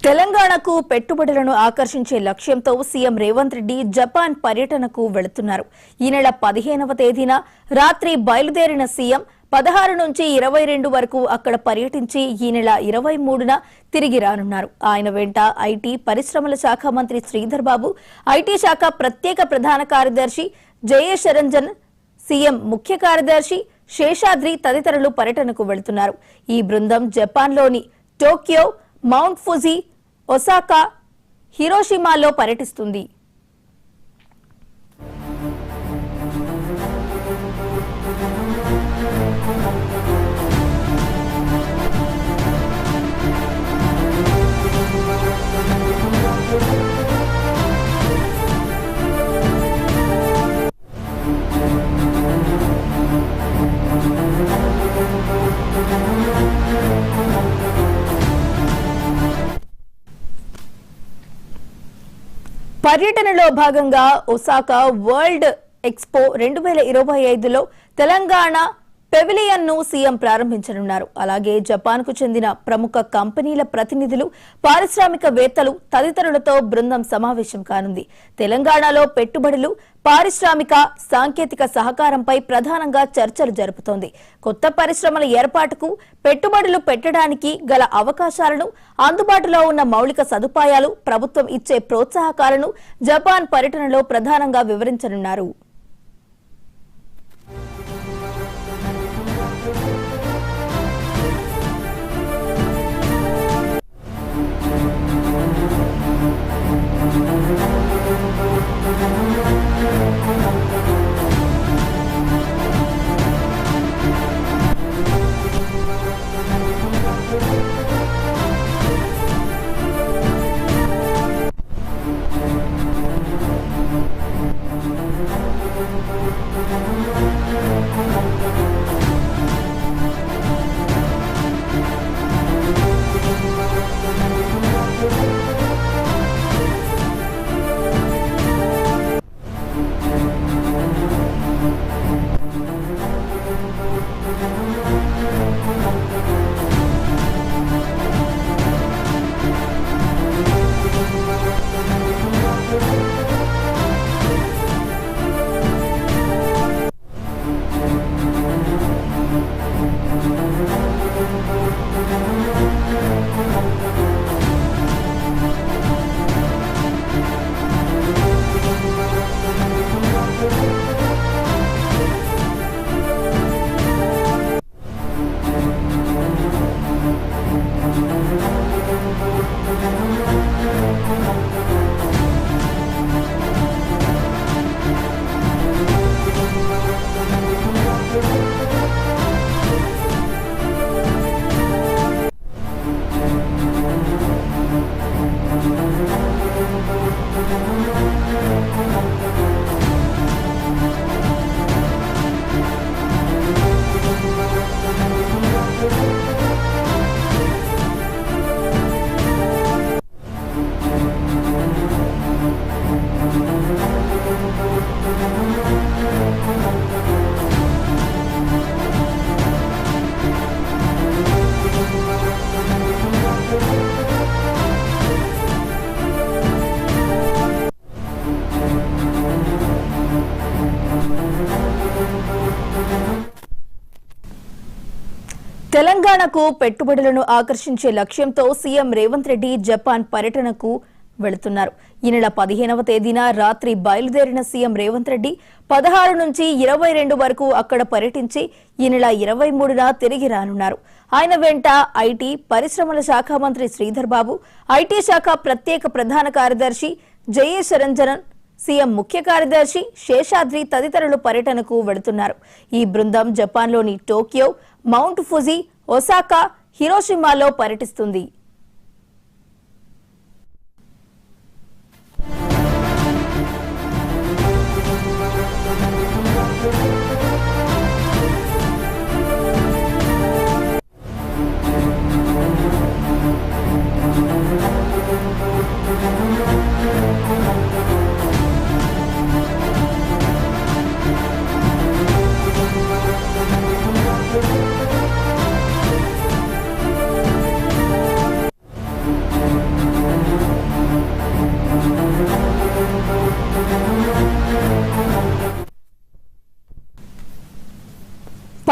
తెలంగాణకు పెట్టుబడులను ఆకర్షించే లక్ష్యంతో సీఎం రేవంత్ రెడ్డి జపాన్ పర్యటనకు వెళుతున్నారు. ఈ నెల 15వ తేదీన రాత్రి బయలుదేరిన సీఎం 16 నుంచి 22 వరకు అక్కడ పర్యటించి ఈ నెల 23న తిరిగి రానున్నారు. ఆయన వెంట ఐటీ పరిశ్రమల శాఖ మంత్రి శ్రీధర్ బాబు, ఐటీ శాఖ ప్రత్యేక ప్రధాన కార్యదర్శి జయేష్ రంజన్, సీఎం ముఖ్య కార్యదర్శి శేషాద్రి తదితరులు పర్యటనకు వెళుతున్నారు. ఈ బృందం జపాన్లోని టోక్యో, మౌంట్ ఫుజీ, ఒసాకా, హిరోషిమాలో పర్యటిస్తుంది. పర్యటనలో భాగంగా ఒసాకా వరల్డ్ ఎక్స్పో 2025లో తెలంగాణ పెవిలియన్ ను సీఎం ప్రారంభించనున్నారు. అలాగే జపాన్ కు చెందిన ప్రముఖ కంపెనీల ప్రతినిధులు, పారిశ్రామికవేత్తలు తదితరులతో బృందం సమావేశం కానుంది. తెలంగాణలో పెట్టుబడులు, పారిశ్రామిక, సాంకేతిక సహకారంపై ప్రధానంగా చర్చలు జరుపుతోంది. కొత్త పరిశ్రమల ఏర్పాటుకు, పెట్టుబడులు పెట్టడానికి గల అవకాశాలను, అందుబాటులో ఉన్న మౌలిక సదుపాయాలు, ప్రభుత్వం ఇచ్చే ప్రోత్సాహకాలను జపాన్ పర్యటనలో ప్రధానంగా వివరించనున్నారు. తెలంగాణకు పెట్టుబడులను ఆకర్షించే లక్ష్యంతో సీఎం రేవంత్ రెడ్డి జపాన్ పర్యటనకు వెళుతున్నారు. ఈ నెల 15వ తేదీన రాత్రి బయలుదేరిన సీఎం రేవంత్ రెడ్డి 16 నుంచి 22 వరకు అక్కడ పర్యటించి ఈ నెల 23న తిరిగి రానున్నారు. ఆయన వెంట ఐటీ పరిశ్రమల శాఖ మంత్రి శ్రీధర్ బాబు, ఐటీ శాఖ ప్రత్యేక ప్రధాన కార్యదర్శి జయేష్ రంజన్, సీఎం ముఖ్య కార్యదర్శి శేషాద్రి తదితరులు పర్యటనకు వెళుతున్నారు. ఈ బృందం జపాన్లోని టోక్యో, మౌంట్ ఫుజీ, ఒసాకా, హిరోషిమాలో పర్యటిస్తుంది.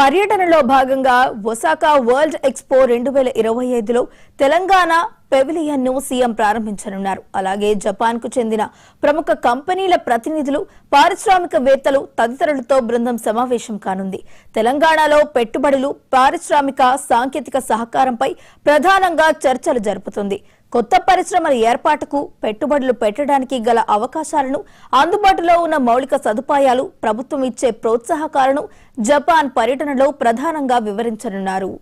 పర్యటనలో భాగంగా ఒసాకా వరల్డ్ ఎక్స్పో 2025లో తెలంగాణ పెవిలియన్ ను సీఎం ప్రారంభించనున్నారు. అలాగే జపాన్ కు చెందిన ప్రముఖ కంపెనీల ప్రతినిధులు, పారిశ్రామికవేత్తలు తదితరులతో బృందం సమావేశం కానుంది. తెలంగాణలో పెట్టుబడులు, పారిశ్రామిక సాంకేతిక సహకారంపై ప్రధానంగా చర్చలు జరుపుతుంది. కొత్త పరిశ్రమల ఏర్పాటుకు, పెట్టుబడులు పెట్టడానికి గల అవకాశాలను, అందుబాటులో ఉన్న మౌలిక సదుపాయాలు, ప్రభుత్వం ఇచ్చే ప్రోత్సాహకాలను జపాన్ పర్యటనలో ప్రధానంగా వివరించనున్నారు.